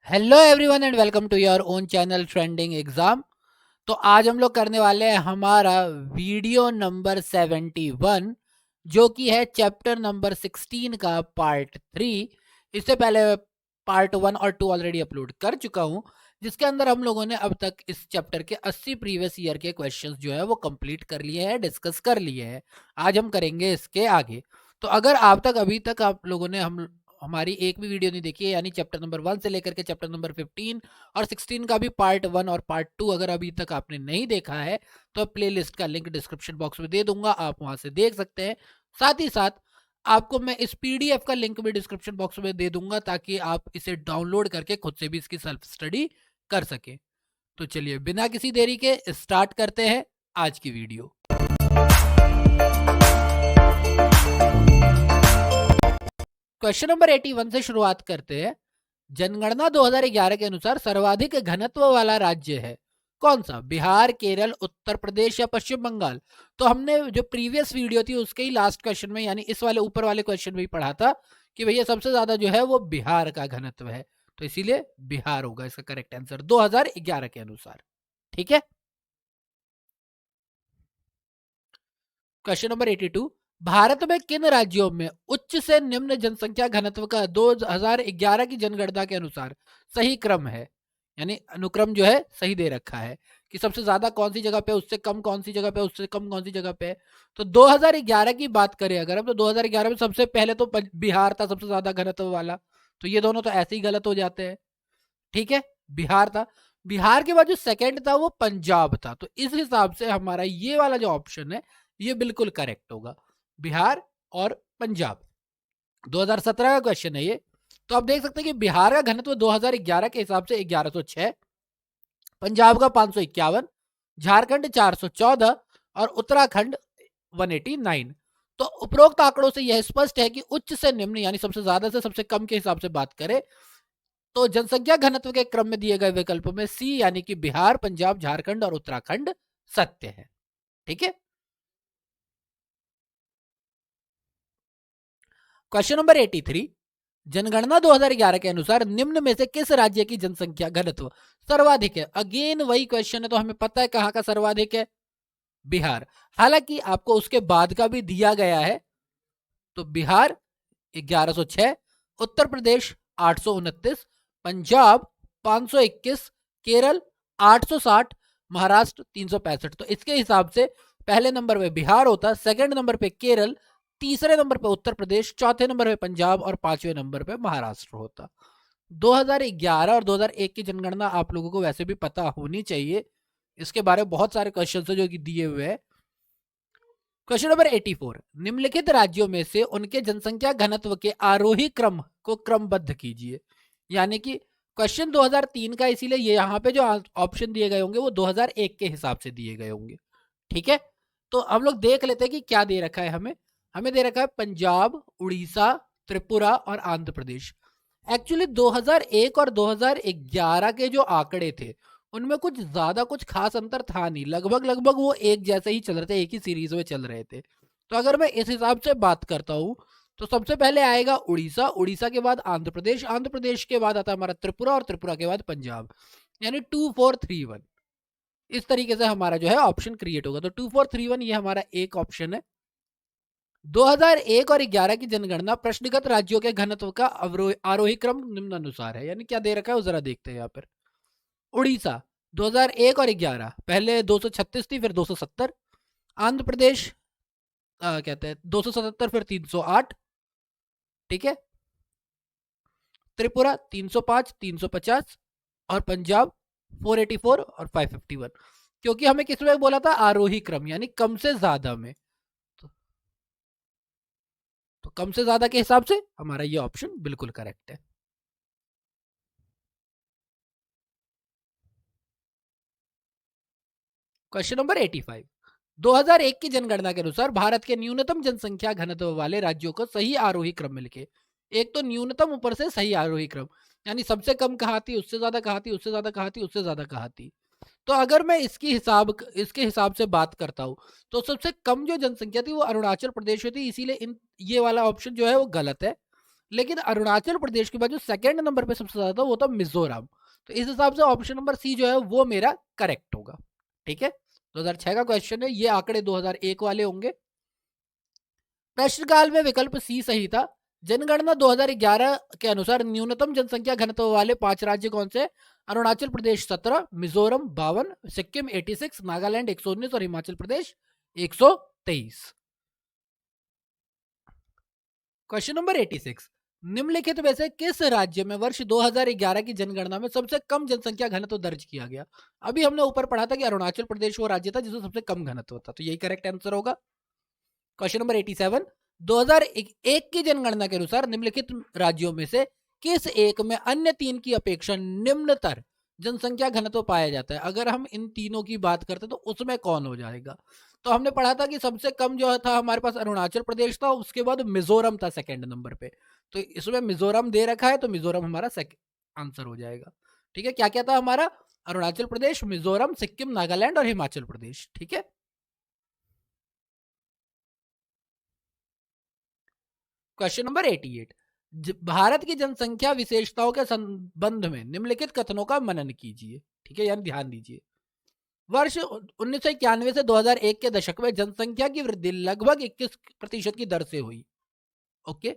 Hello everyone and welcome to your own channel trending exam. तो आज हम लोग करने वाले हैं हमारा वीडियो नंबर 71 जो कि है चैप्टर नंबर 16 का पार्ट 3। इससे पहले पार्ट 1 और 2 ऑलरेडी अपलोड कर चुका हूं, जिसके अंदर हम लोगों ने अब तक इस चैप्टर के 80 प्रीवियस ईयर के क्वेश्चंस जो है वो कंप्लीट कर लिए हैं, डिस्कस कर लिए हैं। आज हम करेंगे इसके आगे। तो अगर अभी तक आप लोगों ने हमारी एक भी वीडियो नहीं देखी है, यानी चैप्टर नंबर 1 से लेकर के चैप्टर नंबर 15 और 16 का भी पार्ट 1 और पार्ट 2 अगर अभी तक आपने नहीं देखा है तो प्लेलिस्ट का लिंक डिस्क्रिप्शन बॉक्स में दे दूंगा, आप वहां से देख सकते हैं। साथ ही साथ आपको मैं इस पीडीएफ का लिंक भी डिस्क्रिप्शन बॉक्स में दे दूंगा ताकि आप इसे डाउनलोड करके खुद से भी इसकी सेल्फ स्टडी कर सके। तो चलिए बिना किसी देरी के स्टार्ट करते हैं आज की वीडियो। क्वेश्चन नंबर 81 से शुरुआत करते हैं। जनगणना 2011 के अनुसार सर्वाधिक घनत्व वाला राज्य है कौन सा? बिहार, केरल, उत्तर प्रदेश या पश्चिम बंगाल? तो हमने जो प्रीवियस वीडियो थी उसके ही लास्ट क्वेश्चन में, यानी इस वाले ऊपर वाले क्वेश्चन में ही पढ़ा था कि भैया सबसे ज्यादा जो है वो बिहार का घनत्व है, तो इसीलिए बिहार होगा इसका करेक्ट आंसर 2011 के अनुसार। ठीक है। क्वेश्चन नंबर 82, भारत में किन राज्यों में उच्च से निम्न जनसंख्या घनत्व का 2011 की जनगणना के अनुसार सही क्रम है? यानी अनुक्रम जो है सही दे रखा है कि सबसे ज्यादा कौन सी जगह पे, उससे कम कौन सी जगह पे, उससे कम कौन सी जगह पे। तो 2011 की बात करें अगर हम, तो 2011 में सबसे पहले तो बिहार था सबसे ज्यादा घनत्व वाला, तो ये दोनों तो ऐसे ही गलत हो जाते हैं। ठीक है, बिहार था। बिहार के बाद जो सेकंड था वो पंजाब था, तो इस हिसाब से हमारा ये वाला जो ऑप्शन है ये बिल्कुल करेक्ट होगा, बिहार और पंजाब। 2017 का क्वेश्चन है ये। तो आप देख सकते हैं कि बिहार का घनत्व 2011 के हिसाब से 1106, पंजाब का 551, झारखंड 414 और उत्तराखंड 189। तो उपरोक्त आंकड़ों से यह स्पष्ट है कि उच्च से निम्न यानी सबसे ज्यादा से सबसे कम के हिसाब से बात करें तो जनसंख्या घनत्व के क्रम में दिए गए विकल्पों में सी यानी कि बिहार, पंजाब, झारखंड और उत्तराखंड सत्य है। ठीक है। क्वेश्चन नंबर 83, जनगणना 2011 के अनुसार निम्न में से किस राज्य की जनसंख्या घनत्व सर्वाधिक है? अगेन वही क्वेश्चन है, तो हमें पता है कहां का सर्वाधिक है, बिहार। हालांकि आपको उसके बाद का भी दिया गया है, तो बिहार 1106, उत्तर प्रदेश 829, पंजाब 521, केरल 860, महाराष्ट्र 365। तो इसके हिसाब से पहले नंबर पे बिहार होता, सेकंड नंबर पे केरल, तीसरे नंबर पे उत्तर प्रदेश, चौथे नंबर पे पंजाब और पांचवें नंबर पे महाराष्ट्र होता। 2011 और 2001 की जनगणना आप लोगों को वैसे भी पता होनी चाहिए, इसके बारे में बहुत सारे क्वेश्चन है जो कि दिए हुए हैं। क्वेश्चन नंबर 84, निम्नलिखित राज्यों में से उनके जनसंख्या घनत्व के आरोही क्रम को क्रमबद्ध कीजिए। यानी कि क्वेश्चन 2003 का, इसीलिए ये यहाँ पे जो ऑप्शन दिए गए होंगे वो 2001 के हिसाब से दिए गए होंगे। ठीक है। तो हम लोग देख लेते हैं कि क्या दे रखा है हमें। हमें दे रखा है पंजाब, उड़ीसा, त्रिपुरा और आंध्र प्रदेश। एक्चुअली 2001 और 2011 के जो आंकड़े थे उनमें कुछ ज्यादा कुछ खास अंतर था नहीं, लगभग लगभग वो एक जैसे ही चल रहे थे, एक ही सीरीज में चल रहे थे। तो अगर मैं इस हिसाब से बात करता हूँ तो सबसे पहले आएगा उड़ीसा, उड़ीसा के बाद आंध्र प्रदेश, आंध्र प्रदेश के बाद आता है हमारा त्रिपुरा और त्रिपुरा के बाद पंजाब, यानी 2431। इस तरीके से हमारा जो है ऑप्शन क्रिएट होगा। तो 2431 ये हमारा एक ऑप्शन है। 2001 और 11 की जनगणना प्रश्नगत राज्यों के घनत्व का आरोही क्रम निम्नानुसार है, यानी क्या दे रखा है वो जरा देखते हैं यहाँ पर। उड़ीसा 2001 और 11 पहले 236 थी, फिर 270। आंध्र प्रदेश कहते हैं 277, फिर 308। ठीक है। त्रिपुरा 305, 350 और पंजाब 484 और 551। क्योंकि हमें किसमें बोला था? आरोही क्रम, यानी कम से ज्यादा में। तो कम से ज्यादा के हिसाब से हमारा ये ऑप्शन बिल्कुल करेक्ट है। क्वेश्चन नंबर 85, 2001 की जनगणना के अनुसार भारत के न्यूनतम जनसंख्या घनत्व वाले राज्यों को सही आरोही क्रम में लिखे। एक तो न्यूनतम, ऊपर से सही आरोही क्रम, यानी सबसे कम कहाँ थी, उससे ज्यादा कहाँ थी, उससे ज्यादा कहाँ थी, उससे ज्यादा कहाँ थी। तो अगर मैं इसके हिसाब से बात करता हूँ तो सबसे कम जो जनसंख्या थी वो अरुणाचल प्रदेश में थी, इसीलिए इन ये वाला ऑप्शन जो है वो गलत है। लेकिन अरुणाचल प्रदेश के बाद जो सेकंड नंबर पे सबसे ज्यादा था वो था मिजोरम। तो इस हिसाब से ऑप्शन नंबर सी जो है वो मेरा करेक्ट होगा। ठीक है, 2006 का क्वेश्चन है, ये आंकड़े 2001 वाले होंगे। प्रश्नकाल में विकल्प सी सही था। जनगणना 2011 के अनुसार न्यूनतम जनसंख्या घनत्व वाले 5 राज्य कौन से? अरुणाचल प्रदेश 17, मिजोरम 52, सिक्किम 86, नागालैंड 119 और हिमाचल प्रदेश 123। क्वेश्चन नंबर 86, निम्नलिखित में से किस राज्य में वर्ष 2011 की जनगणना में सबसे कम जनसंख्या घनत्व दर्ज किया गया? अभी हमने ऊपर पढ़ा था कि अरुणाचल प्रदेश वो राज्य था जिसमें सबसे कम घनत्व था, तो यही करेक्ट आंसर होगा। क्वेश्चन नंबर 87, 2001 की जनगणना के अनुसार निम्नलिखित राज्यों में से किस एक में अन्य 3 की अपेक्षा निम्नतर जनसंख्या घनत्व पाया जाता है? अगर हम इन तीनों की बात करते तो उसमें कौन हो जाएगा? तो हमने पढ़ा था कि सबसे कम जो था हमारे पास अरुणाचल प्रदेश था, उसके बाद मिजोरम था सेकंड नंबर पे। तो इसमें मिजोरम दे रखा है, तो मिजोरम हमारा आंसर हो जाएगा। ठीक है, क्या क्या था हमारा? अरुणाचल प्रदेश, मिजोरम, सिक्किम, नागालैंड और हिमाचल प्रदेश। ठीक है, क्वेश्चन नंबर 88, भारत की जनसंख्या विशेषताओं के संबंध में निम्नलिखित कथनों का मनन कीजिए। ठीक है, यानी ध्यान दीजिए। वर्ष 1991 से 2001 के दशक में जनसंख्या की वृद्धि लगभग 21% की दर से हुई। ओके,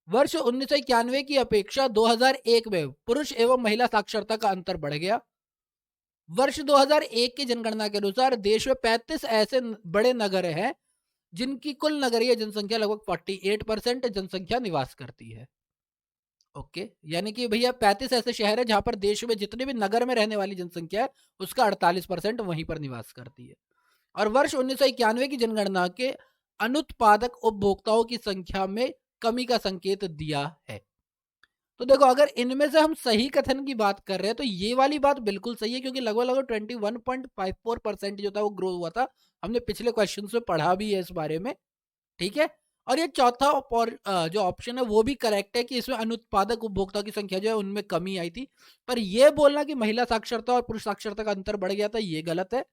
वर्ष 1991 की अपेक्षा 2001 में पुरुष एवं महिला साक्षरता का अंतर बढ़ गया। वर्ष 2001 की जनगणना के अनुसार देश में 35 ऐसे बड़े नगर हैं जिनकी कुल नगरीय जनसंख्या लगभग 48% जनसंख्या निवास करती है। ओके, यानी कि भैया 35 ऐसे शहर है जहां पर देश में जितने भी नगर में रहने वाली जनसंख्या है उसका 48% वहीं पर निवास करती है। और वर्ष 1991 की जनगणना के अनुत्पादक उपभोक्ताओं की संख्या में कमी का संकेत दिया है। तो देखो, अगर इनमें से हम सही कथन की बात कर रहे हैं तो ये वाली बात बिल्कुल सही है, क्योंकि लगभग लगभग 21.54% जो था वो ग्रो हुआ था। हमने पिछले क्वेश्चन में पढ़ा भी है इस बारे में। ठीक है, और ये चौथा जो ऑप्शन है वो भी करेक्ट है कि इसमें अनुत्पादक उपभोक्ता की संख्या जो है उनमें कमी आई थी। पर यह बोलना कि महिला साक्षरता और पुरुष साक्षरता का अंतर बढ़ गया था, ये गलत है।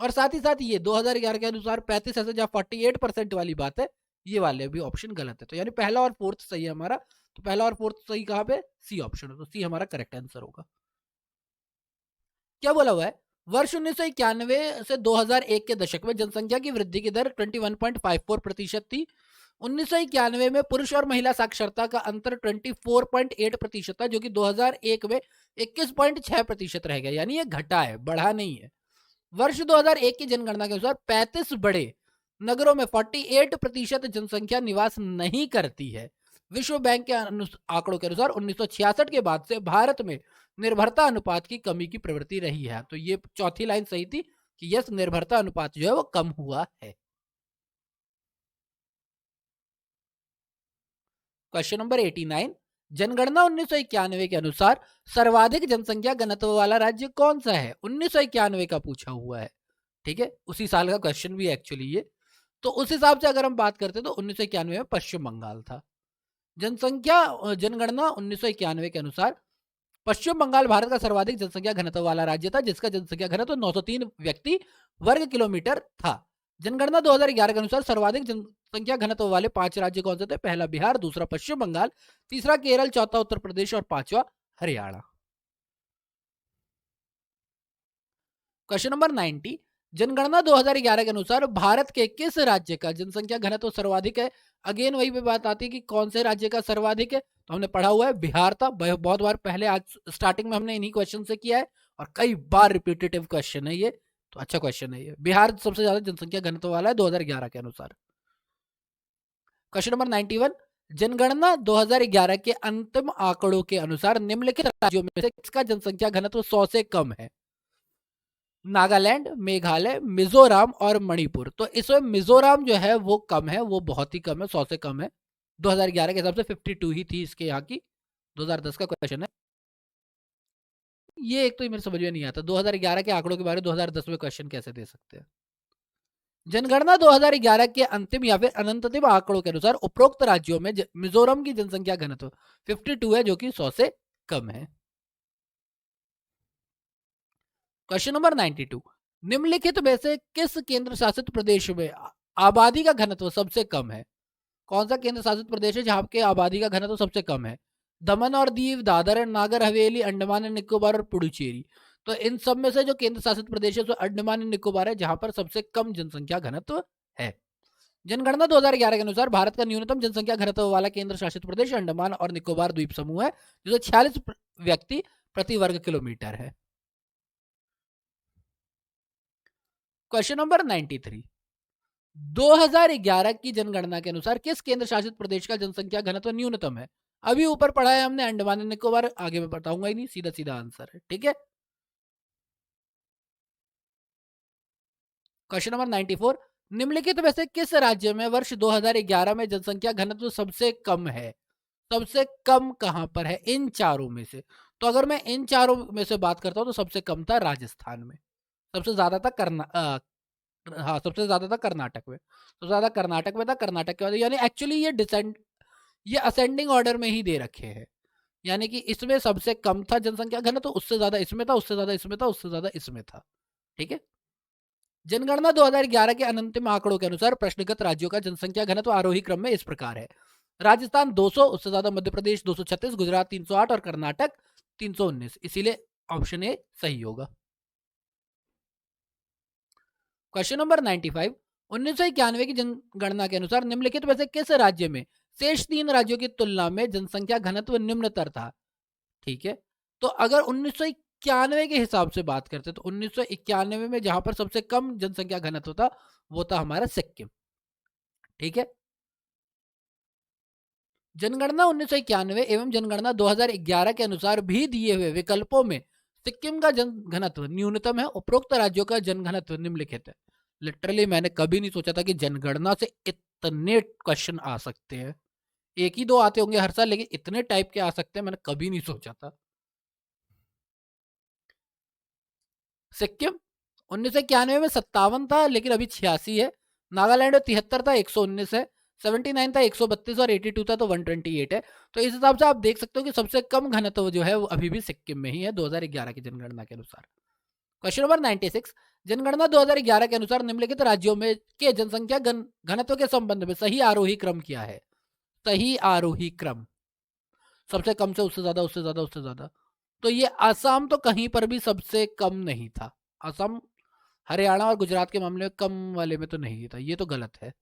और साथ ही साथ ये 2011 के अनुसार 35 ऐसे जहां 48% वाली बात है, ये वाले भी ऑप्शन गलत है। तो यानी पहला और फोर्थ सही है हमारा। तो पहला और फोर्थ सही कहां पे? सी ऑप्शन है, तो सी हमारा करेक्ट आंसर होगा। क्या बोला हुआ है? वर्ष 1991 से 2001 के दशक में जनसंख्या की वृद्धि की दर 21.54% थी। 1991 में पुरुष और महिला साक्षरता का अंतर 24.8% था, जो कि 2001 में 21.6% रह गया, यानी ये घटा है, बढ़ा नहीं है। वर्ष 2001 की जनगणना के अनुसार 35 बड़े नगरों में 48% जनसंख्या निवास नहीं करती है। विश्व बैंक के आंकड़ों के अनुसार 1966 के बाद से भारत में निर्भरता अनुपात की कमी की प्रवृत्ति रही है। तो ये चौथी लाइन सही थी कि यस, निर्भरता अनुपात जो है वो कम हुआ है। क्वेश्चन नंबर 89, जनगणना 1991 के अनुसार सर्वाधिक जनसंख्या घनत्व वाला राज्य कौन सा है? 1991 का पूछा हुआ है। ठीक है, उसी साल का क्वेश्चन भी एक्चुअली ये। तो उस हिसाब से अगर हम बात करते तो 1991 में पश्चिम बंगाल था। जनगणना 1991 के अनुसार पश्चिम बंगाल भारत का सर्वाधिक जनसंख्या घनत्व वाला राज्य था, जिसका जनसंख्या घनत्व 903 व्यक्ति वर्ग किलोमीटर था। जनगणना 2011 के अनुसार सर्वाधिक जनसंख्या घनत्व वाले 5 राज्य कौन से थे? पहला बिहार, दूसरा पश्चिम बंगाल, तीसरा केरल, चौथा उत्तर प्रदेश और पांचवा हरियाणा। क्वेश्चन नंबर 90, जनगणना 2011 के अनुसार भारत के किस राज्य का जनसंख्या घनत्व सर्वाधिक है? अगेन वही पे बात आती है कि कौन से राज्य का सर्वाधिक है। तो हमने पढ़ा हुआ है बिहार था, बहुत बार पहले, आज स्टार्टिंग में हमने इन्हीं क्वेश्चन से किया है और कई बार रिपीटेटिव क्वेश्चन है ये, तो अच्छा क्वेश्चन है ये। बिहार सबसे ज्यादा जनसंख्या घनत्व वाला है 2011 के अनुसार। क्वेश्चन नंबर 91, जनगणना 2011 के अंतिम आंकड़ों के अनुसार निम्नलिखित राज्यों में से किसका जनसंख्या घनत्व 100 से कम है? नागालैंड, मेघालय, मिजोरम और मणिपुर। तो इसमें मिजोरम जो है वो कम है, वो बहुत ही कम है, 100 से कम है। 2011 के हिसाब से 52 ही थी इसके यहाँ की। 2010 का क्वेश्चन है ये। एक तो मेरे समझ में नहीं आता 2011 के आंकड़ों के बारे में 2010 में क्वेश्चन कैसे दे सकते हैं। जनगणना 2011 के अंतिम या फिर अनंततम आंकड़ों के अनुसार उपरोक्त राज्यों में मिजोरम की जनसंख्या घनत्व 52 है, जो कि 100 से कम है। क्वेश्चन नंबर 92, निम्नलिखित में से किस केंद्र शासित प्रदेश में आबादी का घनत्व सबसे कम है? कौन सा केंद्र शासित प्रदेश है जहाँ के आबादी का घनत्व सबसे कम है? दमन और दीव, दादर एंड नागर हवेली, अंडमान एंड निकोबार और पुडुचेरी। तो इन सब में से जो केंद्र शासित प्रदेश है, तो अंडमान एंड निकोबार है, जहां पर सबसे कम जनसंख्या घनत्व है। जनगणना 2011 के अनुसार भारत का न्यूनतम जनसंख्या घनत्व वाला केंद्र शासित प्रदेश अंडमान और निकोबार द्वीप समूह है, जो 46 व्यक्ति प्रति वर्ग किलोमीटर है। क्वेश्चन नंबर 93, 2011 की जनगणना के अनुसार किस केंद्र शासित प्रदेश का जनसंख्या घनत्व न्यूनतम है? अभी ऊपर पढ़ा है हमने अंडमान एंड निकोबार, आगे मैं बताऊंगा ही नहीं, सीधा सीधा आंसर है। ठीक है। क्वेश्चन नंबर 94, निम्नलिखित में से किस राज्य में वर्ष 2011 में जनसंख्या घनत्व सबसे कम है? सबसे कम कहां पर है इन चारों में से? तो अगर मैं इन चारों में से बात करता हूं तो सबसे कम था राजस्थान में, सबसे ज्यादा था हाँ सबसे ज्यादा था कर्नाटक में, सबसे ज्यादा कर्नाटक में था। कर्नाटक के बाद यानी एक्चुअली ये असेंडिंग ऑर्डर में ही दे रखे हैं, यानी कि इसमें सबसे कम था जनसंख्या घनत्व, तो उससे ज्यादा इसमें था, उससे ज्यादा इसमें था, उससे ज्यादा इसमें था। ठीक है। जनगणना 2011 के अंतिम आंकड़ों के अनुसार प्रश्नगत राज्यों का जनसंख्या घनत्व आरोही क्रम में इस प्रकार है। राजस्थान 200, उससे ज्यादा मध्य प्रदेश 236, गुजरात 308 और कर्नाटक 319, इसीलिए ऑप्शन ए सही होगा। क्वेश्चन नंबर 95, 1991 की जनगणना के अनुसार निम्नलिखित में से किस राज्य में शेष 3 राज्यों की तुलना में जनसंख्या घनत्व निम्नतर था? ठीक है। तो अगर 1991 के हिसाब से बात करते तो 1991 में जहां पर सबसे कम जनसंख्या घनत्व था वो था हमारा सिक्किम। ठीक है। जनगणना 1991 एवं जनगणना 2011 के अनुसार भी दिए हुए विकल्पों में सिक्किम का जन घनत्व न्यूनतम है, उपरोक्त राज्यों का जनघनत्व निम्नलिखित है। लिटरली मैंने कभी नहीं सोचा था कि जनगणना से इतने क्वेश्चन आ सकते हैं। एक ही दो आते होंगे हर साल, लेकिन इतने टाइप के आ सकते हैं मैंने कभी नहीं सोचा था। सिक्किम 1991 में 57 था, लेकिन अभी 86 है। नागालैंड में 73 था, 119 है। 79 था, 132 और 82 था तो 128 है। तो इस हिसाब से आप देख सकते हो कि सबसे कम घनत्व जो है वो अभी भी सिक्किम में ही है 2011 की जनगणना के अनुसार। क्वेश्चन नंबर 96, जनगणना 2011 के अनुसार निम्नलिखित राज्यों में के जनसंख्या घनत्व के संबंध में सही आरोही क्रम क्या है? सही आरोही क्रम सबसे कम से उससे ज्यादा, उससे ज्यादा, उससे ज्यादा। तो ये आसाम तो कहीं पर भी सबसे कम नहीं था। असम, हरियाणा और गुजरात के मामले में कम वाले में तो नहीं था, ये तो गलत है।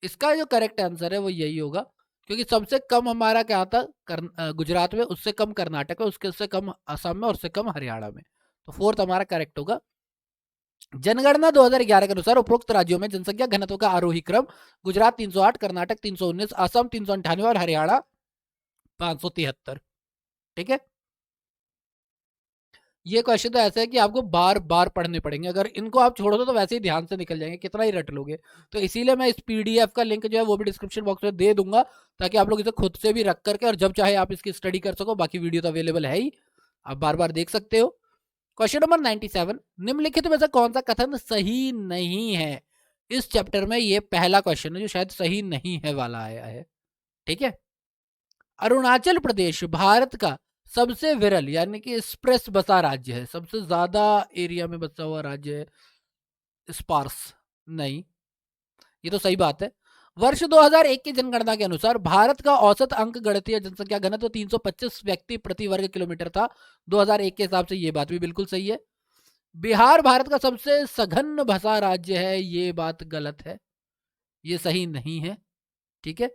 इसका जो करेक्ट आंसर है वो यही होगा, क्योंकि सबसे कम हमारा क्या था गुजरात में, उससे कम कर्नाटक में, उसके उससे कम असम में और उससे कम हरियाणा में। तो फोर्थ हमारा करेक्ट होगा। जनगणना 2011 के अनुसार उपरोक्त राज्यों में जनसंख्या घनत्व का आरोही क्रम गुजरात 308, कर्नाटक 319, असम 398 और हरियाणा 573। ठीक है। ये क्वेश्चन तो ऐसा है कि आपको बार बार पढ़ने पड़ेंगे, अगर इनको आप छोड़ दो तो वैसे ही ध्यान से निकल जाएंगे, कितना ही रट लोगे। तो इसीलिए मैं इस पीडीएफ का लिंक जो है वो भी डिस्क्रिप्शन बॉक्स में दे दूंगा, ताकि आप लोग इसे खुद से भी रख करके और जब चाहे आप इसकी स्टडी कर सको। बाकी वीडियो तो अवेलेबल है ही, आप बार बार देख सकते हो। क्वेश्चन नंबर 97, निम्नलिखित में से कौन सा कथन सही नहीं है? इस चैप्टर में ये पहला क्वेश्चन है जो शायद सही नहीं है वाला आया है। ठीक है। अरुणाचल प्रदेश भारत का सबसे विरल यानी कि स्प्रेस बसा राज्य है, सबसे ज्यादा एरिया में बसा हुआ राज्य है। स्पार्स नहीं, ये तो सही बात है। वर्ष 2001 की जनगणना के अनुसार भारत का औसत अंक गणितीय जनसंख्या घनत्व 325 व्यक्ति प्रति वर्ग किलोमीटर था 2001 के हिसाब से, ये बात भी बिल्कुल सही है। बिहार भारत का सबसे सघन बसा राज्य है, ये बात गलत है, ये सही नहीं है। ठीक है।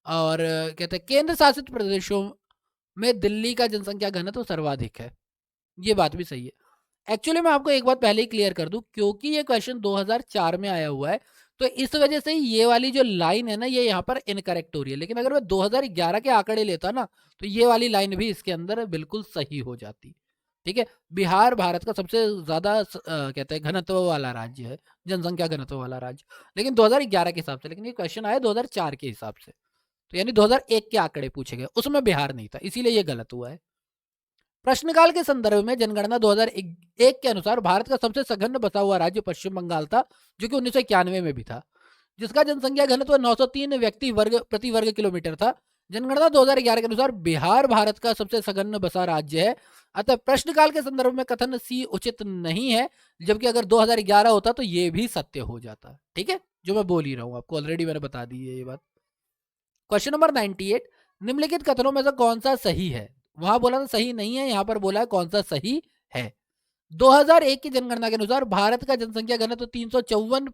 और कहते हैं केंद्र शासित प्रदेशों में दिल्ली का जनसंख्या घनत्व सर्वाधिक है, ये बात भी सही है। एक्चुअली मैं आपको एक बात पहले ही क्लियर कर दूं, क्योंकि ये क्वेश्चन 2004 में आया हुआ है तो इस वजह से ये वाली जो लाइन है ना ये यहाँ पर इनकरेक्ट हो रही है। लेकिन अगर मैं 2011 के आंकड़े लेता ना तो ये वाली लाइन भी इसके अंदर बिल्कुल सही हो जाती। ठीक है। बिहार भारत का सबसे ज्यादा कहते हैं घनत्व वाला राज्य है, जनसंख्या घनत्व वाला राज्य, लेकिन 2011 के हिसाब से। लेकिन ये क्वेश्चन आया 2004 के हिसाब से, तो यानी 2001 के आंकड़े पूछे गए, उसमें बिहार नहीं था, इसीलिए ये गलत हुआ है। प्रश्नकाल के संदर्भ में जनगणना 2001 के अनुसार भारत का सबसे सघन बसा हुआ राज्य पश्चिम बंगाल था, जो कि 1991 में भी था, जिसका जनसंख्या घनत्व 903 व्यक्ति वर्ग प्रति वर्ग किलोमीटर था। जनगणना 2011 के अनुसार बिहार भारत का सबसे सघन बसा राज्य है, अतः प्रश्नकाल के संदर्भ में कथन सी उचित नहीं है, जबकि अगर 2011 होता तो ये भी सत्य हो जाता। ठीक है, जो मैं बोल ही रहा हूं आपको, ऑलरेडी मैंने बता दी है ये बात। क्वेश्चन नंबर 98, निम्नलिखित कथनों में से कौन सा सही है? वहां बोला था सही नहीं है, यहां पर बोला है कौन सा सही है। 2001 की जनगणना के अनुसार भारत का जनसंख्या घनत्व 354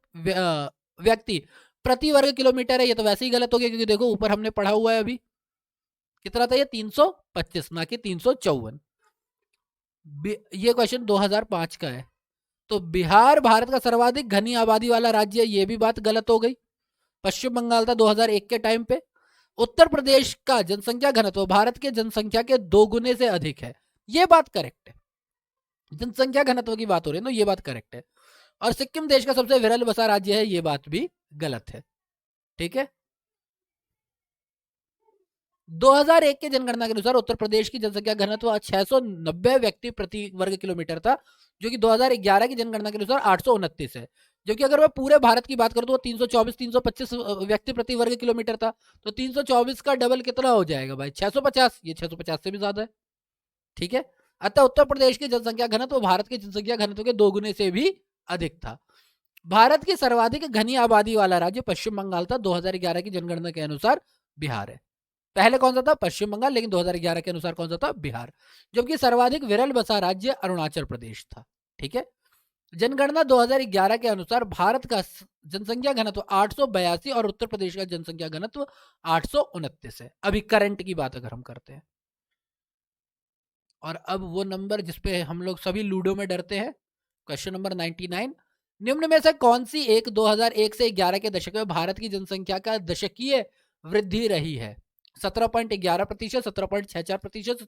व्यक्ति प्रति वर्ग किलोमीटर है। ये तो वैसे ही गलत हो गया, क्योंकि देखो ऊपर हमने पढ़ा हुआ है अभी कितना था, ये 325 ना कि 354। ये क्वेश्चन 2005 का है। तो बिहार भारत का सर्वाधिक घनी आबादी वाला राज्य है, ये भी बात गलत हो गई। पश्चिम बंगाल था 2001 के टाइम पे। उत्तर प्रदेश का जनसंख्या घनत्व भारत के जनसंख्या के 2 गुने से अधिक है, ये बात करेक्ट है। जनसंख्या घनत्व की बात हो रही है ना, ये बात करेक्ट है। और सिक्किम देश का सबसे विरल बसा राज्य है, ये बात भी गलत है। ठीक है, 2001 के जनगणना के अनुसार उत्तर प्रदेश की जनसंख्या घनत्व 690 व्यक्ति प्रति वर्ग किलोमीटर था, जो कि 2011 की जनगणना के अनुसार 829 है। जबकि अगर मैं पूरे भारत की बात करूं तो 324 325 व्यक्ति प्रति वर्ग किलोमीटर था। तो 324 का डबल कितना हो जाएगा भाई, 650। ये 650 से भी ज्यादा है। ठीक है, अतः उत्तर प्रदेश की जनसंख्या घनत्व भारत की जनसंख्या घनत्व के 2 गुने से भी अधिक था। भारत की सर्वाधिक घनी आबादी वाला राज्य पश्चिम बंगाल था, 2011 की जनगणना के अनुसार बिहार है। पहले कौन सा था, पश्चिम बंगाल, लेकिन 2011 के अनुसार कौन सा था, बिहार। जबकि सर्वाधिक विरल बसा राज्य अरुणाचल प्रदेश था। ठीक है, जनगणना 2011 के अनुसार भारत का जनसंख्या घनत्व 882 और उत्तर प्रदेश का जनसंख्या घनत्व 829 है, अभी करंट की बात अगर हम करते हैं। और अब वो नंबर जिसपे हम लोग सभी लूडो में डरते हैं, क्वेश्चन नंबर 99, निम्न में से कौन सी एक 2001 से 11 के दशक में भारत की जनसंख्या का दशकीय वृद्धि रही है? 17.11%, 17.64%,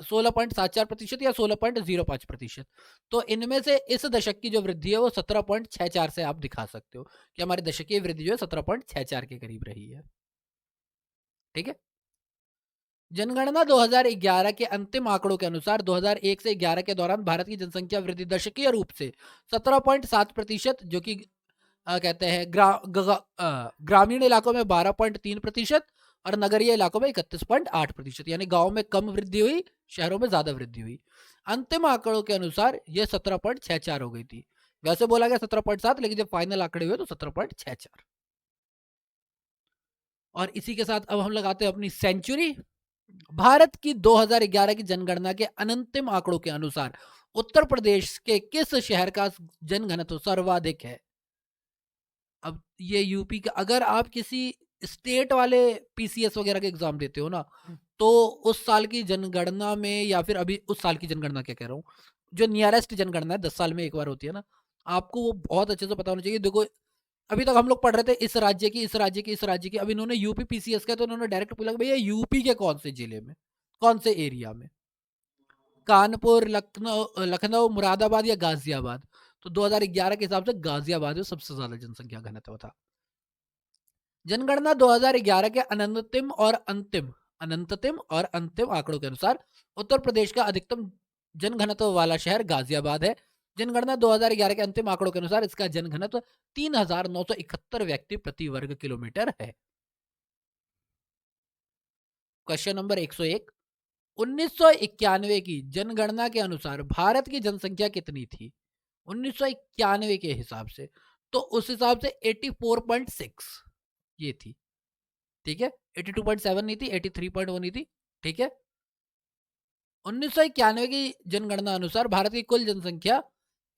16.74% या 16.05%। तो इनमें से इस दशक की जो वृद्धि है वो 17.64 से आप दिखा सकते हो कि हमारी दशकीय वृद्धि जो है 17.64 के करीब रही है। ठीक है, जनगणना 2011 के अंतिम आंकड़ों के अनुसार 2001 से 11 के दौरान भारत की जनसंख्या वृद्धि दशकीय रूप से 17.7%, जो कि कहते हैं ग्रामीण इलाकों में 12.3% और नगरीय इलाकों में 31.8%, यानी गांव में कम वृद्धि हुई, शहरों में ज्यादा वृद्धि हुई। अंतिम आंकड़ों के अनुसार यह 17.64 हो गई थी। वैसे बोला गया 17.7, लेकिन जब फाइनल आंकड़े हुए तो 17.64। और इसी के साथ अब हम लगाते हैं अपनी सेंचुरी। भारत की 2011 की जनगणना के अंतिम आंकड़ों के अनुसार उत्तर प्रदेश के किस शहर का जनघनत्व सर्वाधिक है? अब ये यूपी का, अगर आप किसी स्टेट वाले पीसीएस वगैरह के एग्जाम देते हो ना, तो उस साल की जनगणना में, या फिर अभी उस साल की जनगणना क्या कह रहा हूँ, जो नियरेस्ट जनगणना है 10 साल में एक बार होती है ना, आपको वो बहुत अच्छे से पता होना चाहिए। देखो अभी तक हम लोग पढ़ रहे थे इस राज्य की, इस राज्य की, इस राज्य की, अब इन्होंने यूपी पीसीएस का, तो उन्होंने डायरेक्ट पूछा भैया यूपी के कौन से जिले में, कौन से एरिया में, कानपुर, लखनऊ लखनऊ मुरादाबाद या गाजियाबाद। तो 2011 के हिसाब से गाजियाबाद में सबसे ज्यादा जनसंख्या घनत्व था। जनगणना 2011 के अनंततिम और अंतिम आंकड़ों के अनुसार उत्तर प्रदेश का अधिकतम जनघनत्व वाला शहर गाजियाबाद है। जनगणना 2011 के अंतिम आंकड़ों के अनुसार इसका जनघनत्व 3,971 व्यक्ति प्रति वर्ग किलोमीटर है। क्वेश्चन नंबर 101, 1991 की जनगणना के अनुसार भारत की जनसंख्या कितनी थी? 1991 के हिसाब से, तो उस हिसाब से 84.6 ये थी। ठीक है, 82.7 नहीं थी, 83.1 नहीं थी। ठीक है, 1991 की जनगणना अनुसार भारत की कुल जनसंख्या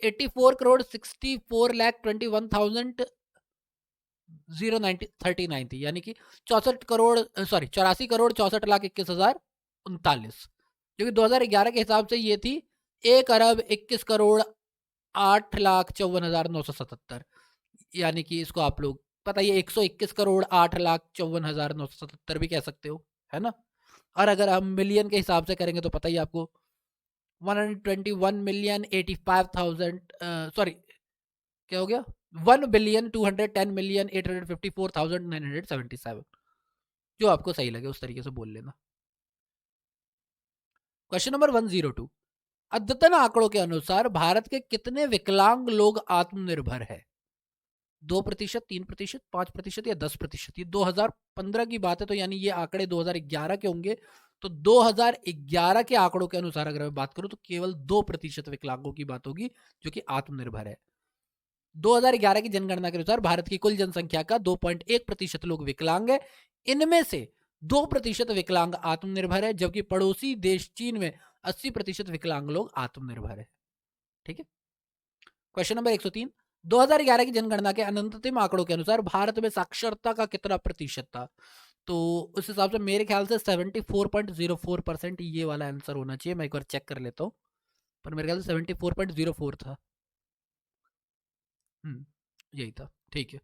84 करोड़ 64 लाख 21,000 039 थी, यानी कि 84 करोड़ 64 लाख 21,039, जो कि 2011 के हिसाब से ये थी 1 अरब 21 करोड़ 8 लाख 54,977, यानी कि इसको आप लोग पता ये 121 करोड़ 8 लाख 54,977 भी कह सकते हो, है ना। और अगर हम मिलियन के हिसाब से करेंगे तो पता ही आपको 121,085,000 सॉरी क्या हो गया, 1,210,854,977, जो आपको सही लगे उस तरीके से बोल लेना। क्वेश्चन नंबर 102, अद्यतन आंकड़ों के अनुसार भारत के कितने विकलांग लोग आत्मनिर्भर है? 2%, 3%, 5% या 10%। ये 2015 की बात है, तो यानी ये आंकड़े 2011 के होंगे। तो 2011 के आंकड़ों के अनुसार अगर मैं बात करूं तो केवल 2% विकलांगों की बात होगी जो कि आत्मनिर्भर है। 2011 की जनगणना के अनुसार भारत की कुल जनसंख्या का 2.1% लोग विकलांग है। इनमें से 2% विकलांग आत्मनिर्भर है, जबकि पड़ोसी देश चीन में 80% विकलांग लोग आत्मनिर्भर है। ठीक है। क्वेश्चन नंबर 103, 2011 की जनगणना के अंतिम आंकड़ों के अनुसार भारत में साक्षरता का कितना प्रतिशत था? तो उस हिसाब से मेरे ख्याल से 74.04% ये वाला आंसर होना चाहिए। मैं एक बार चेक कर लेता हूँ, पर मेरे ख्याल से 74.04 था। यही था। ठीक है।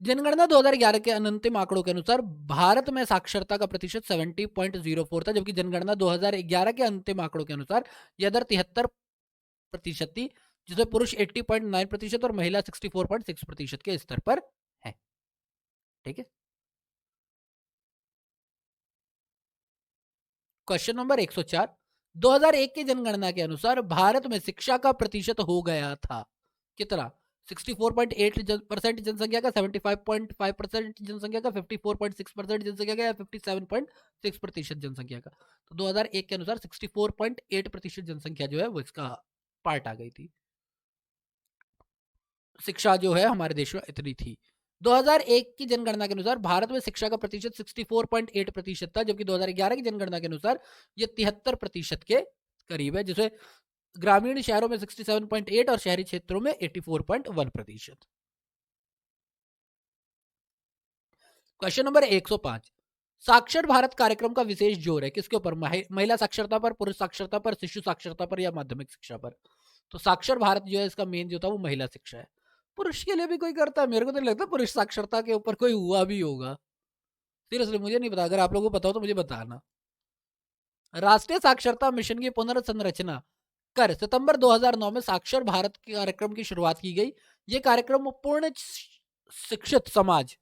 जनगणना 2011 के अंतिम आंकड़ों के अनुसार भारत में साक्षरता का प्रतिशत 70.04 था, जबकि जनगणना 2011 के अंतिम आंकड़ों के अनुसार यह दर 73% थी, जिसमें पुरुष 80.9% और महिला 64.6% के स्तर पर है। ठीक है। क्वेश्चन नंबर 104, 2001 की जनगणना के अनुसार भारत में शिक्षा का प्रतिशत हो गया था कितना? 64.8% जनसंख्या का, 75.5% जनसंख्या का, 54.6% जनसंख्या का, या 57.6% जनसंख्या का? तो 2001 के अनुसार 64.8% जनसंख्या जो है वो इसका पार्ट आ गई थी। शिक्षा जो है हमारे देश में इतनी थी। 2001 की जनगणना के अनुसार भारत में शिक्षा का प्रतिशत 64.8% था, जबकि 2011 की जनगणना के अनुसार ये 73% के करीब है, जिसे ग्रामीण शहरों में 67.8 और शहरी क्षेत्रों में 84.1%। क्वेश्चन नंबर 105, साक्षर भारत कार्यक्रम का विशेष जोर है किसके ऊपर? महिला साक्षरता पर, पुरुष साक्षरता पर, शिशु साक्षरता पर, या माध्यमिक शिक्षा पर? तो साक्षर भारत जो है इसका मेन जो था वो महिला शिक्षा है। पुरुष के लिए भी कोई करता है? मेरे को तो नहीं लगता पुरुष साक्षरता के ऊपर कोई हुआ भी होगा। सीरियसली मुझे नहीं पता, अगर आप लोगों को पता हो तो मुझे बताना। राष्ट्रीय साक्षरता मिशन की पुनर्संरचना कर सितंबर 2009 में साक्षर भारत के कार्यक्रम की शुरुआत की गई। यह कार्यक्रम पूर्ण शिक्षित समाज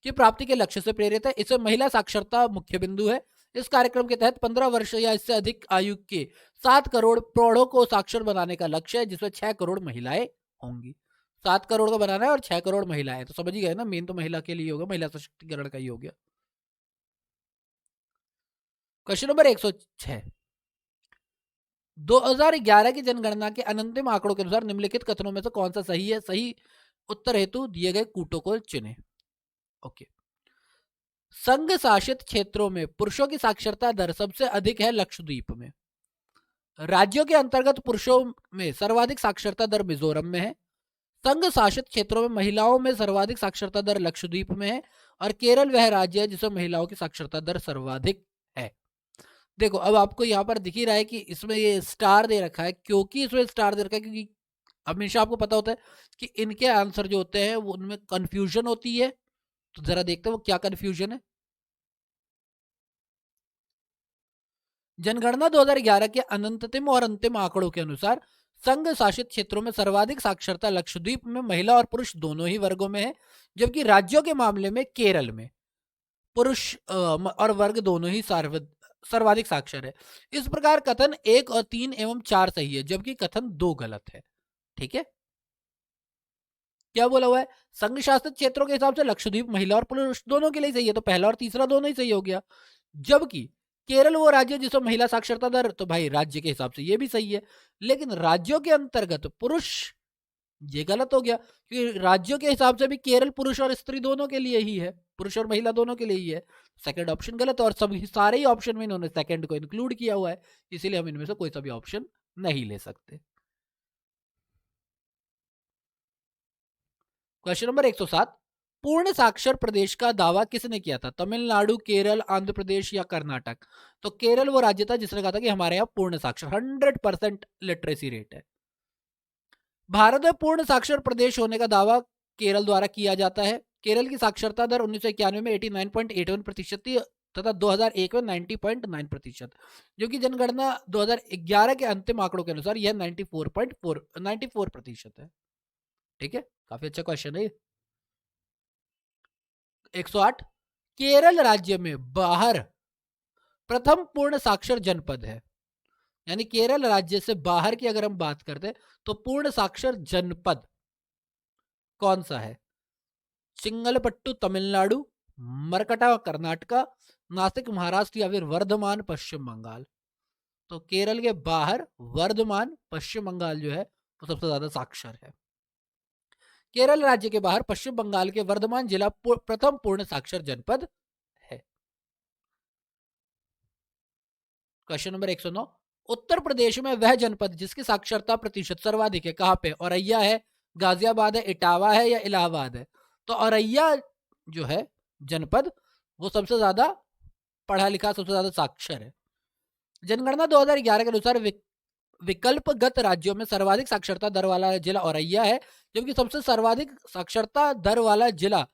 की प्राप्ति के लक्ष्य से प्रेरित है। इसमें महिला साक्षरता मुख्य बिंदु है। इस कार्यक्रम के तहत 15 वर्ष या इससे अधिक आयु के 7 करोड़ प्रौढ़ों को साक्षर बनाने का लक्ष्य है, जिसमें 6 करोड़ महिलाएं होंगी। 7 करोड़ का बनाना है और 6 करोड़ महिलाएं, तो समझ ही गए ना, मेन तो महिला के लिए होगा, महिला सशक्तिकरण का ही हो गया। क्वेश्चन नंबर 106, 2011 की जनगणना के अंतिम आंकड़ों के अनुसार निम्नलिखित कथनों में से कौन सा सही है? सही उत्तर हेतु दिए गए कूटों को चुने। ओके। संघ शासित क्षेत्रों में पुरुषों की साक्षरता दर सबसे अधिक है लक्षद्वीप में। राज्यों के अंतर्गत पुरुषों में सर्वाधिक साक्षरता दर मिजोरम में है। संघ शासित क्षेत्रों में महिलाओं में सर्वाधिक साक्षरता दर लक्षद्वीप में है, और केरल वह राज्य है जिसमें महिलाओं की साक्षरता दर सर्वाधिक है। देखो अब आपको यहाँ पर दिख ही रहा है कि इसमें ये स्टार दे रखा है। क्योंकि इसमें स्टार दे रखा है क्योंकि हमेशा आपको पता होता है कि इनके आंसर जो होते हैं वो उनमें कंफ्यूजन होती है। तो जरा देखते हैं वो क्या कंफ्यूजन है। जनगणना 2011 के अंतिम और अंतिम आंकड़ों के अनुसार संघ शासित क्षेत्रों में सर्वाधिक साक्षरता लक्षद्वीप में महिला और पुरुष दोनों ही वर्गों में है, जबकि राज्यों के मामले में केरल में पुरुष और वर्ग दोनों ही सर्वाधिक साक्षर है। इस प्रकार कथन 1 और 3 एवं 4 सही है, जबकि कथन 2 गलत है। ठीक है। क्या बोला हुआ है? संघ शासित क्षेत्रों के हिसाब से लक्षद्वीप महिला और पुरुष दोनों के लिए सही है, तो पहला और तीसरा दोनों ही सही हो गया। जबकि केरल वो राज्य जिसमें महिला साक्षरता दर, तो भाई राज्य के हिसाब से ये भी सही है। लेकिन राज्यों के अंतर्गत पुरुष, ये गलत हो गया, क्योंकि राज्यों के हिसाब से भी केरल पुरुष और स्त्री दोनों के लिए ही है, पुरुष और महिला दोनों के लिए ही है। सेकंड ऑप्शन गलत है, और सभी सारे ही ऑप्शन में इन्होंने सेकंड को इंक्लूड किया हुआ है, इसीलिए हम इनमें से कोई सा भी ऑप्शन नहीं ले सकते। क्वेश्चन नंबर 107, पूर्ण साक्षर प्रदेश का दावा किसने किया था? तमिलनाडु, केरल, आंध्र प्रदेश या कर्नाटक? तो केरल वो राज्य था जिसने कहा था कि हमारे यहाँ पूर्ण साक्षर 100% लिटरेसी रेट है। भारत में पूर्ण साक्षर प्रदेश होने का दावा केरल द्वारा किया जाता है। केरल की साक्षरता दर 1991 में 89.81% थी तथा 2001 में 90.9%, जो कि जनगणना 2011 के अंतिम आंकड़ों के अनुसार यह 94% है। ठीक है, काफी अच्छा क्वेश्चन है। 108, केरल राज्य में बाहर प्रथम पूर्ण साक्षर जनपद है। यानी केरल राज्य से बाहर की अगर हम बात करते हैं तो पूर्ण साक्षर जनपद कौन सा है? चिंगलपट्टू तमिलनाडु, मरकटा कर्नाटका, नासिक महाराष्ट्र या फिर वर्धमान पश्चिम बंगाल। तो केरल के बाहर वर्धमान पश्चिम बंगाल जो है वो सबसे ज्यादा साक्षर है। केरल राज्य के बाहर पश्चिम बंगाल के वर्धमान जिला प्रथम पूर्ण साक्षर जनपद है। क्वेश्चन नंबर 109, उत्तर प्रदेश में वह जनपद जिसकी साक्षरता प्रतिशत सर्वाधिक है कहां पे? औरैया है, गाजियाबाद है, इटावा है या इलाहाबाद है? तो औरैया जो है जनपद वो सबसे ज्यादा पढ़ा लिखा, सबसे ज्यादा साक्षर है। जनगणना 2011 के अनुसार विकल्पगत राज्यों में सर्वाधिक साक्षरता दर वाला जिला औरैया है, जबकि सबसे सर्वाधिक साक्षरता दर वाला जिला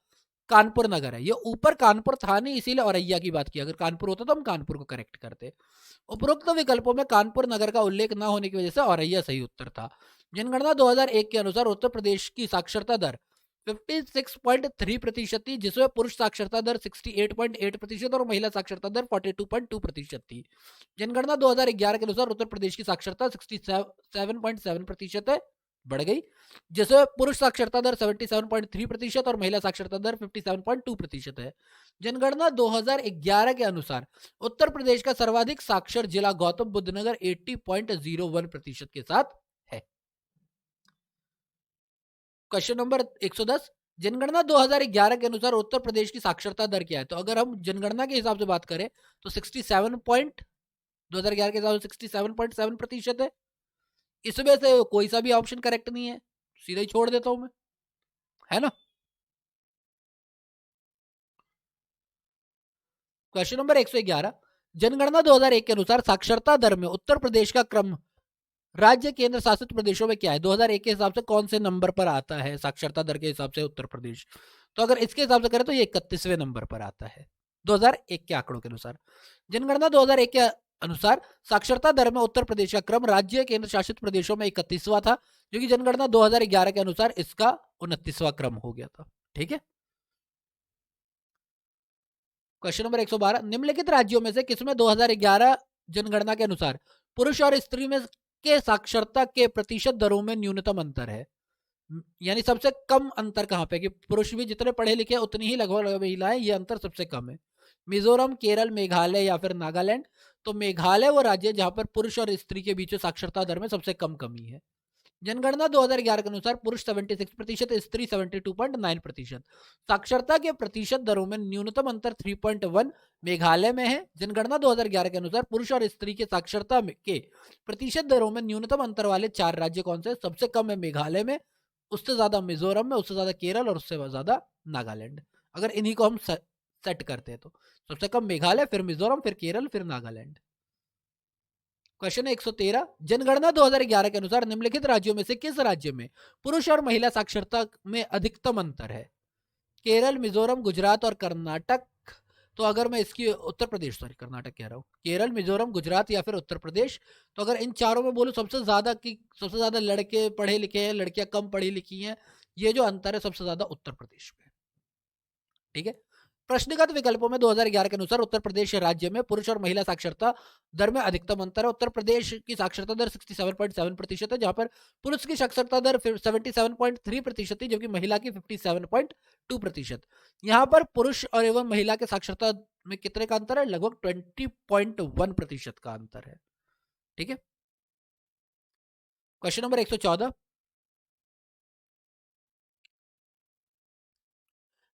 कानपुर नगर है। ये ऊपर कानपुर था नहीं, इसीलिए औरैया की बात की। अगर कानपुर होता तो हम कानपुर को करेक्ट करते। उपरोक्त विकल्पों में कानपुर नगर का उल्लेख न होने की वजह से औरैया सही उत्तर था। जनगणना 2001 के अनुसार उत्तर प्रदेश की साक्षरता दर 56.3% थी, जिसमें पुरुष साक्षरता दर 68.8% और महिला साक्षरता दर 42.2% थी। जनगणना 2011 के अनुसार उत्तर प्रदेश की साक्षरता 67.7% है, बढ़ गई, जिसमें पुरुष साक्षरता दर 77.3% और महिला साक्षरता दर 57.2% है। जनगणना 2011 के अनुसार उत्तर प्रदेश का सर्वाधिक साक्षर जिला गौतम बुद्ध नगर 80.01% के साथ है। क्वेश्चन नंबर 110, जनगणना 2011 के अनुसार उत्तर प्रदेश की साक्षरता दर क्या है? तो अगर हम जनगणना के हिसाब से बात करें तो 2011 के हिसाब से 67.7% है। इसमें से कोई सा भी ऑप्शन करेक्ट नहीं है, सीधा ही छोड़ देता हूं मैं, है ना। क्वेश्चन नंबर 111, जनगणना 2001 के अनुसार साक्षरता दर में उत्तर प्रदेश का क्रम राज्य केंद्र शासित प्रदेशों में क्या है? 2001 के हिसाब से कौन से नंबर पर आता है साक्षरता दर के हिसाब से उत्तर प्रदेश? तो अगर इसके हिसाब से करें तो ये 31वें नंबर पर आता है 2001 के आंकड़ों के अनुसार। जनगणना 2001 के अनुसार साक्षरता दर में उत्तर प्रदेश का क्रम राज्य केंद्र शासित प्रदेशों में 31वां था, जो कि जनगणना 2011 के अनुसार इसका 29वां क्रम हो गया था। ठीक है। क्वेश्चन नंबर 112, निम्नलिखित राज्यों में से किसमें 2011 जनगणना के अनुसार पुरुष और स्त्री में के साक्षरता के प्रतिशत दरों में न्यूनतम अंतर है? यानी सबसे कम अंतर कहां पे कि पुरुष भी जितने पढ़े लिखे उतनी ही लगभग महिलाएं, ये अंतर सबसे कम है। मिजोरम, केरल, मेघालय या फिर नागालैंड? तो मेघालय वो राज्य जहां पर पुरुष और स्त्री के बीच साक्षरता दर में सबसे कम कमी है। जनगणना 2011 के अनुसार पुरुष 76%, स्त्री 72.9%। साक्षरता के प्रतिशत दरों में न्यूनतम अंतर 3.1 मेघालय में है। जनगणना 2011 के अनुसार पुरुष और स्त्री के साक्षरता के प्रतिशत दरों में न्यूनतम अंतर वाले 4 राज्य कौन से? सबसे कम है मेघालय में, उससे ज्यादा मिजोरम में, उससे ज्यादा केरल और उससे ज्यादा नागालैंड। अगर इन्हीं को हम सेट करते हैं तो सबसे कम मेघालय, फिर मिजोरम, फिर केरल, फिर नागालैंड। क्वेश्चन 113, जनगणना 2011 के अनुसार निम्नलिखित राज्यों में से किस राज्य में पुरुष और महिला साक्षरता में अधिकतम अंतर है? केरल, मिजोरम, गुजरात और कर्नाटक? तो अगर मैं इसकी उत्तर प्रदेश, सॉरी कर्नाटक कह रहा हूँ, केरल, मिजोरम, गुजरात या फिर उत्तर प्रदेश? तो अगर इन चारों में बोलूं सबसे ज्यादा लड़के पढ़े लिखे हैं, लड़कियां कम पढ़ी लिखी हैं, ये जो अंतर है सबसे ज्यादा उत्तर प्रदेश में। ठीक है। प्रश्नगत विकल्पों में 2011 के अनुसार उत्तर प्रदेश राज्य में पुरुष और महिला साक्षरता दर में अधिकतम अंतर है। उत्तर प्रदेश की साक्षरता दर 67.7% है, जहां पर पुरुष की साक्षरता दर 77.3% थी, जबकि महिला की 57.2%। यहां पर पुरुष और एवं महिला के साक्षरता में कितने का अंतर है? लगभग 20.1% का अंतर है। ठीक है। क्वेश्चन नंबर 114,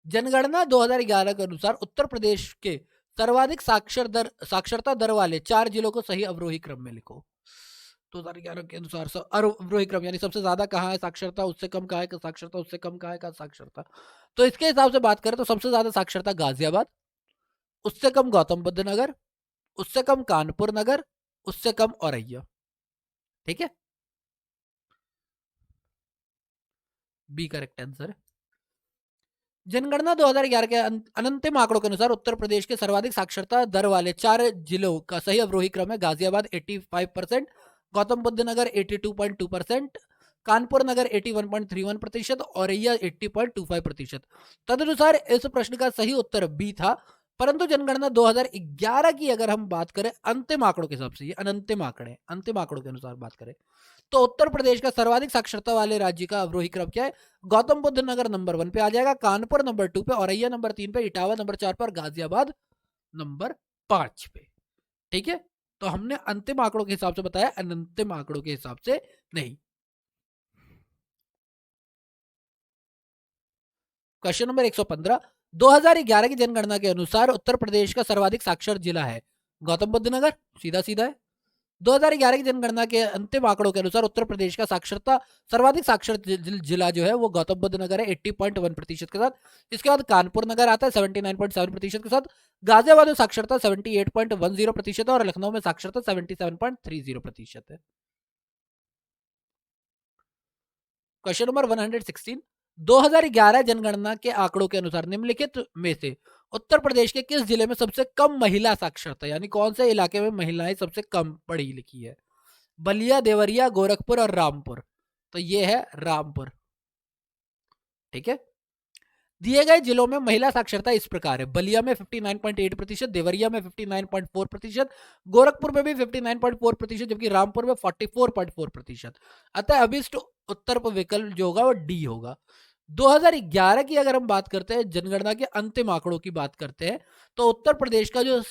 जनगणना 2011 के अनुसार उत्तर प्रदेश के सर्वाधिक साक्षरता दर वाले 4 जिलों को सही अवरोही क्रम में लिखो। 2011 के अनुसार अवरोही क्रम यानी सबसे ज्यादा कहाँ है साक्षरता, उससे कम कहाँ है साक्षरता, उससे कम कहाँ है साक्षरता। तो इसके हिसाब से बात करें तो सबसे ज्यादा साक्षरता गाजियाबाद, उससे कम गौतम बुद्ध नगर, उससे कम कानपुर नगर, उससे कम औरैया। ठीक है, बी करेक्ट आंसर है। जनगणना 2011 के अंतिम आंकड़ों के अनुसार उत्तर प्रदेश के सर्वाधिक साक्षरता दर वाले 4 जिलों का सही अवरोही क्रम है गाजियाबाद 85%, गौतम बुद्ध नगर 82.2%, कानपुर नगर 81.31%, औरैया 80.25%। तदनुसार इस प्रश्न का सही उत्तर बी था, परंतु जनगणना 2011 की अगर हम बात करें अंतिम आंकड़ों के हिसाब से, ये अंतिम आंकड़ों के अनुसार बात करें, तो उत्तर प्रदेश का सर्वाधिक साक्षरता वाले राज्य का अवरोही क्रम क्या है? गौतम बुद्ध नगर नंबर 1 पे आ जाएगा, कानपुर नंबर 2 पे, औरैया नंबर 3 पे, इटावा नंबर 4 पर, गाजियाबाद नंबर 5 पे। ठीक है, तो हमने अंतिम आंकड़ों के हिसाब से बताया, अनंतिम आंकड़ों के हिसाब से नहीं। क्वेश्चन नंबर 115, 2011 की जनगणना के अनुसार उत्तर प्रदेश का सर्वाधिक साक्षर जिला है गौतम बुद्ध नगर, सीधा सीधा है। 2011 की जनगणना के अंतिम आंकड़ों के अनुसार उत्तर प्रदेश का सर्वाधिक साक्षर जिला जो है वो गौतम बुद्ध नगर है 80.1% के साथ। इसके बाद कानपुर नगर आता है 79.7% के साथ। गाजियाबाद में साक्षरता 78.10% है और लखनऊ में साक्षरता 77.30% है। क्वेश्चन नंबर 116, 2011 जनगणना के आंकड़ों के अनुसार निम्नलिखित में से उत्तर प्रदेश के किस जिले में सबसे कम महिला साक्षरता, यानी कौन से इलाके में महिलाएं सबसे कम पढ़ी लिखी है? बलिया, देवरिया, गोरखपुर और रामपुर। तो ये है रामपुर। ठीक है, दिए गए जिलों में महिला साक्षरता इस प्रकार है: बलिया में 59.8%, देवरिया में 59.4%, गोरखपुर में भी 59.4%, जबकि रामपुर में 44.4%। अतः अभिष्ट उत्तर विकल्प जो होगा वो डी होगा। 2011 की अगर हम बात करते हैं, जनगणना के अंतिम आंकड़ों की बात करते हैं, तो उत्तर प्रदेश का जो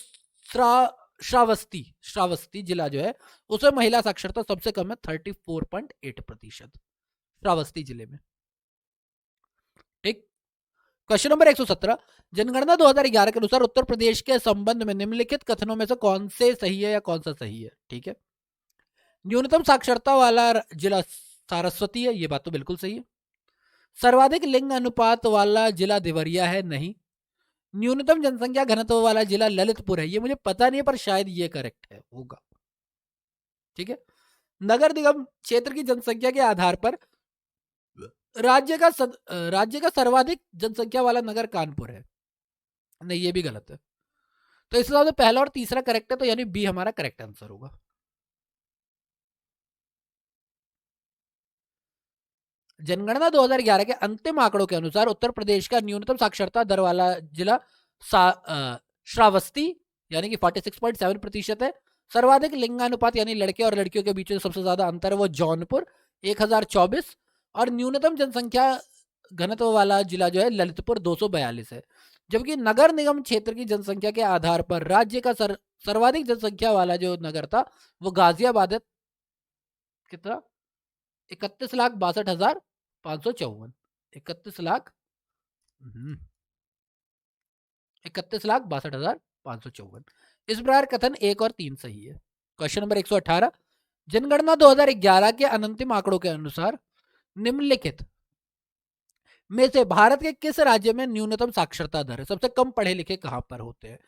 श्रावस्ती जिला जो है उसमें महिला साक्षरता सबसे कम है 34.8% श्रावस्ती जिले में। ठीक, क्वेश्चन नंबर 117, जनगणना 2011 के अनुसार उत्तर प्रदेश के संबंध में निम्नलिखित कथनों में से कौन से सही है या कौन सा सही है? ठीक है, न्यूनतम साक्षरता वाला जिला सरस्वती है, ये बात तो बिल्कुल सही है। सर्वाधिक लिंग अनुपात वाला जिला देवरिया है, नहीं। न्यूनतम जनसंख्या घनत्व वाला जिला ललितपुर है, ये मुझे पता नहीं है पर शायद ये करेक्ट है, होगा। ठीक है, नगर निगम क्षेत्र की जनसंख्या के आधार पर राज्य का सर्वाधिक जनसंख्या वाला नगर कानपुर है, नहीं ये भी गलत है। तो इस हिसाब से पहला और तीसरा करेक्ट है, तो यानी बी हमारा करेक्ट आंसर होगा। जनगणना 2011 के अंतिम आंकड़ों के अनुसार उत्तर प्रदेश का न्यूनतम साक्षरता दर वाला जिला श्रावस्ती यानी कि 46.7% है। सर्वाधिक लिंगानुपात यानी लड़के और लड़कियों के बीच में सबसे ज्यादा अंतर है वो जौनपुर 1024, और न्यूनतम जनसंख्या घनत्व वाला जिला जो है ललितपुर 242 है। जबकि नगर निगम क्षेत्र की जनसंख्या के आधार पर राज्य का सर्वाधिक जनसंख्या वाला जो नगर था वो गाजियाबाद है, कितना 31,62,554, 31,62,554। इस प्रकार कथन 1 और 3 सही है। क्वेश्चन नंबर 118, जनगणना 2011 के अंतिम आंकड़ों के अनुसार निम्नलिखित में से भारत के किस राज्य में न्यूनतम साक्षरता दर है? सबसे कम पढ़े लिखे कहां पर होते हैं?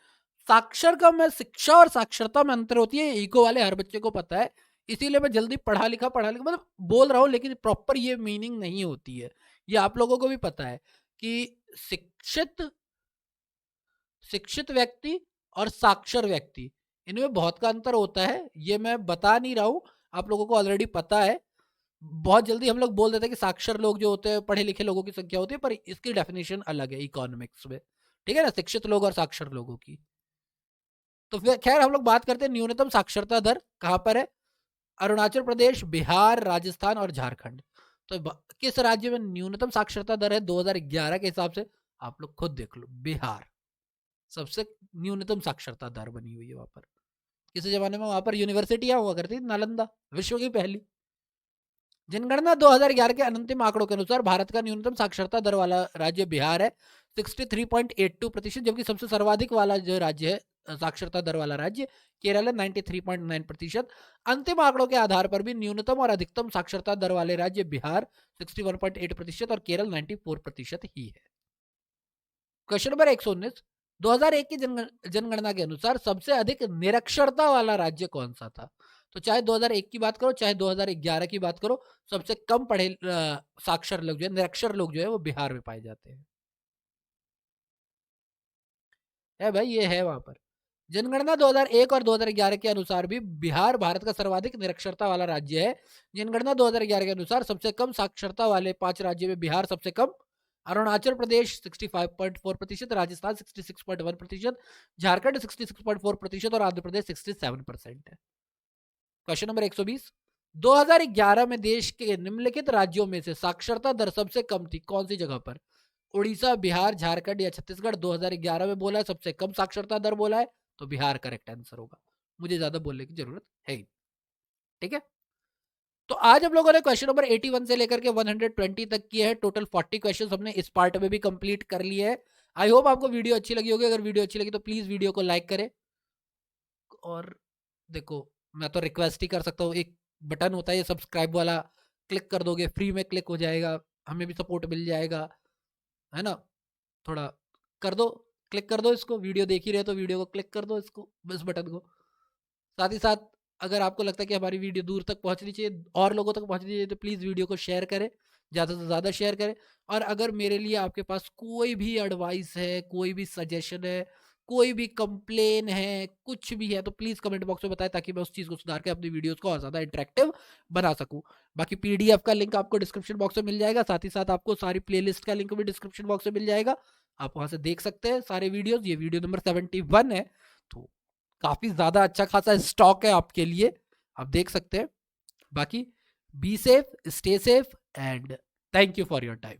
साक्षर का में शिक्षा और साक्षरता में अंतर होती है, इको वाले हर बच्चे को पता है, इसीलिए मैं जल्दी पढ़ा लिखा मतलब बोल रहा हूं, लेकिन प्रॉपर ये मीनिंग नहीं होती है। ये आप लोगों को भी पता है कि शिक्षित व्यक्ति और साक्षर व्यक्ति इनमें बहुत का अंतर होता है। ये मैं बता नहीं रहा हूं, आप लोगों को ऑलरेडी पता है। बहुत जल्दी हम लोग बोल देते हैं कि साक्षर लोग जो होते हैं पढ़े लिखे लोगों की संख्या होती है, पर इसकी डेफिनेशन अलग है इकोनॉमिक्स में। ठीक है ना, शिक्षित लोग और साक्षर लोगों की। तो फिर खैर हम लोग बात करते हैं न्यूनतम साक्षरता दर कहां पर है। अरुणाचल प्रदेश, बिहार, राजस्थान और झारखंड। तो किस राज्य में न्यूनतम साक्षरता दर है 2011 के हिसाब से? आप लोग खुद देख लो, बिहार सबसे न्यूनतम साक्षरता दर बनी हुई है वहां पर। किसी जमाने में वहां पर यूनिवर्सिटियां हुआ करती, नालंदा विश्व की पहली। जनगणना 2011 के अंतिम आंकड़ों के अनुसार भारत का न्यूनतम साक्षरता दर वाला राज्य बिहार है 63.82%, जबकि सबसे सर्वाधिक वाला जो राज्य है साक्षरता दर वाला राज्य केरल है 93.9%। अंतिम आंकड़ों के आधार पर भी न्यूनतम और अधिकतम साक्षरता दर वाले राज्य बिहार 61.8% और केरल 94% ही है। क्वेश्चन नंबर 119, 2001 की जनगणना के अनुसार सबसे अधिक निरक्षरता वाला राज्य कौन सा था? तो चाहे 2001 की बात करो चाहे 2011 की बात करो, सबसे कम पढ़े साक्षर लोग जो है, निरक्षर लोग जो है वो बिहार में पाए जाते हैं। है भाई, ये है वहां पर। जनगणना 2001 और 2011 के अनुसार भी बिहार भारत का सर्वाधिक निरक्षरता वाला राज्य है। जनगणना 2011 के अनुसार सबसे कम साक्षरता वाले 5 राज्यों में बिहार सबसे कम, अरुणाचल प्रदेश 65.4%, राजस्थान 66.1%, झारखंड 66.4% और आंध्र प्रदेश 67% है। क्वेश्चन नंबर 120, 2011 में देश के निम्नलिखित राज्यों में से साक्षरता दर सबसे कम थी कौन सी जगह पर? उड़ीसा, बिहार, झारखंड या छत्तीसगढ़? 2011 में बोला है सबसे कम साक्षरता दर बोला है, तो बिहार करेक्ट आंसर होगा, मुझे ज्यादा बोलने की जरूरत है। ठीक है, तो आज हम लोगों ने क्वेश्चन नंबर 81 से लेकर के 120 तक किए हैं। टोटल 40 क्वेश्चन हमने इस पार्ट में भी कंप्लीट कर लिए हैं। आई होप आपको वीडियो अच्छी लगी होगी। अगर वीडियो अच्छी लगी तो प्लीज वीडियो को लाइक करें, और देखो मैं तो रिक्वेस्ट ही कर सकता हूँ, एक बटन होता है ये सब्सक्राइब वाला, क्लिक कर दोगे, फ्री में क्लिक हो जाएगा, हमें भी सपोर्ट मिल जाएगा, है ना? थोड़ा कर दो, क्लिक कर दो इसको, वीडियो देख ही रहे तो वीडियो को क्लिक कर दो, इसको इस बटन को। साथ ही साथ अगर आपको लगता है कि हमारी वीडियो दूर तक पहुंचनी चाहिए, और लोगों तक पहुंचनी चाहिए, तो प्लीज़ वीडियो को शेयर करें, ज़्यादा से ज़्यादा शेयर करें। और अगर मेरे लिए आपके पास कोई भी एडवाइस है, कोई भी सजेशन है, कोई भी कंप्लेन है, कुछ भी है, तो प्लीज़ कमेंट बॉक्स में बताएं, ताकि मैं उस चीज़ को सुधार के अपनी वीडियोस को और ज़्यादा इंटरेक्टिव बना सकूं। बाकी पीडीएफ का लिंक आपको डिस्क्रिप्शन बॉक्स में मिल जाएगा, साथ ही साथ आपको सारी प्लेलिस्ट का लिंक भी डिस्क्रिप्शन बॉक्स में मिल जाएगा, आप वहां से देख सकते हैं सारे वीडियोस। ये वीडियो नंबर 71 है, तो काफी ज्यादा अच्छा खासा स्टॉक है आपके लिए, आप देख सकते हैं। बाकी be safe, stay safe, and thank you for your time.